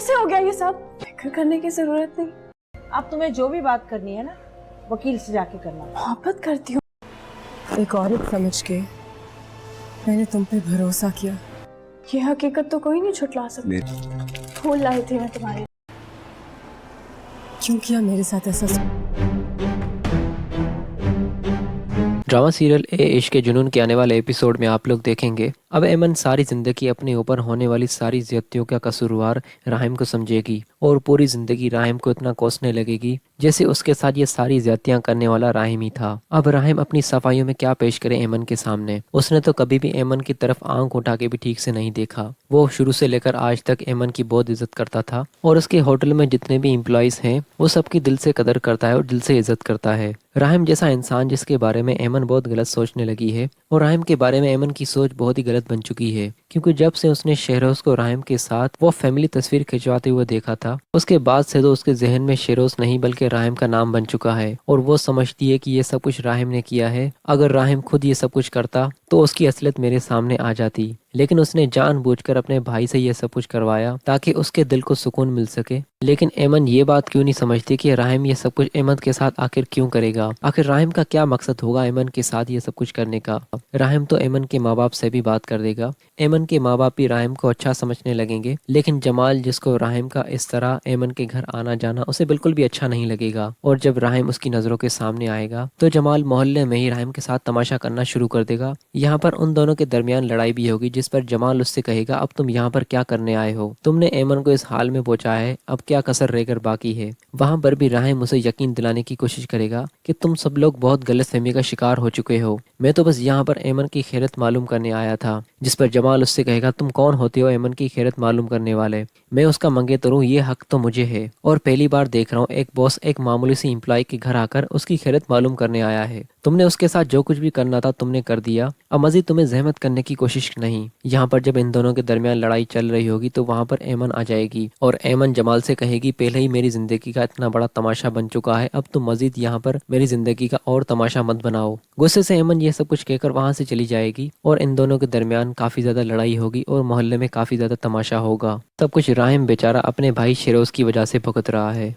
कैसे हो गया ये सब? फिक्र करने की जरूरत नहीं। अब तुम्हें जो भी बात करनी है ना, वकील से जाके करना। मोहब्बत करती हूँ। एक औरत समझ के मैंने तुम पे भरोसा किया। ये हकीकत तो कोई नहीं छुटला सकता। फूल लाई थी मैं तुम्हारे। क्यों किया मेरे साथ ऐसा? ड्रामा सीरियल ए इश्क के जुनून के आने वाले एपिसोड में आप लोग देखेंगे अब एमन सारी जिंदगी अपने ऊपर होने वाली सारी ज्यादतियों का कसूरवार राहिम को समझेगी और पूरी जिंदगी राहिम को इतना कोसने लगेगी जैसे उसके साथ ये सारी ज्यादतियां करने वाला राहिम ही था। अब राहिम अपनी सफाइयों में क्या पेश करे एमन के सामने? उसने तो कभी भी एमन की तरफ आंख उठा के भी ठीक से नहीं देखा। वो शुरू से लेकर आज तक एमन की बहुत इज्जत करता था और उसके होटल में जितने भी एम्प्लॉइज हैं वो सबकी दिल से कदर करता है और दिल से इज्जत करता है। राहिम जैसा इंसान जिसके बारे में एमन बहुत गलत सोचने लगी है और राहिम के बारे में एमन की सोच बहुत ही गलत बन चुकी है, क्योंकि जब से उसने शेरोज को राहिम के साथ वो फैमिली तस्वीर खिंचवाते हुए देखा था उसके बाद से तो उसके जहन में शेरोज नहीं बल्कि राहिम का नाम बन चुका है और वो समझती है कि ये सब कुछ राहिम ने किया है। अगर राहिम खुद ये सब कुछ करता तो उसकी असलियत मेरे सामने आ जाती, लेकिन उसने जानबूझकर अपने भाई से ये सब कुछ करवाया ताकि उसके दिल को सुकून मिल सके। लेकिन एमन ये बात क्यों नहीं समझती कि राहिम ये सब कुछ एमन के साथ आखिर क्यों करेगा? आखिर राहिम का क्या मकसद होगा एमन के साथ ये सब कुछ करने का? राहिम तो एमन के माँ बाप से भी बात कर देगा। एमन के माँ बाप भी राहिम को अच्छा समझने लगेंगे, लेकिन जमाल जिसको राहिम का इस तरह एमन के घर आना जाना उसे बिल्कुल भी अच्छा नहीं लगेगा। और जब राहिम उसकी नजरों के सामने आएगा तो जमाल मोहल्ले में ही राहिम के साथ तमाशा करना शुरू कर देगा। यहाँ पर उन दोनों के दरमियान लड़ाई भी होगी जिस पर जमाल उससे कहेगा अब तुम यहाँ पर क्या करने आए हो? तुमने एमन को इस हाल में पहुंचाया है, अब क्या कसर रहकर बाकी है? वहाँ पर भी राहिम उसे यकीन दिलाने की कोशिश करेगा कि तुम सब लोग बहुत गलतफहमी का शिकार हो चुके हो, मैं तो बस यहाँ पर एमन की खैरियत मालूम करने आया था। जिस पर जमाल उससे कहेगा तुम कौन होते हो एमन की खैरियत मालूम करने वाले? मैं उसका मंगेतर हूँ, ये हक तो मुझे है। और पहली बार देख रहा हूँ एक बॉस एक मामूली सी एम्प्लॉय के घर आकर उसकी खैरियत मालूम करने आया है। तुमने उसके साथ जो कुछ भी करना था तुमने कर दिया, अब मजीद तुम्हें जहमत करने की कोशिश नहीं। यहाँ पर जब इन दोनों के दरमियान लड़ाई चल रही होगी तो वहाँ पर एमन आ जाएगी और एमन जमाल से कहेगी पहले ही मेरी जिंदगी का इतना बड़ा तमाशा बन चुका है, अब तुम मजीद यहाँ पर मेरी जिंदगी का और तमाशा मत बनाओ। गुस्से से एमन ये सब कुछ कहकर वहाँ से चली जाएगी और इन दोनों के दरमियान काफी ज्यादा लड़ाई होगी और मोहल्ले में काफी ज्यादा तमाशा होगा। सब कुछ राहिम बेचारा अपने भाई शेरोज की वजह से भुगत रहा है।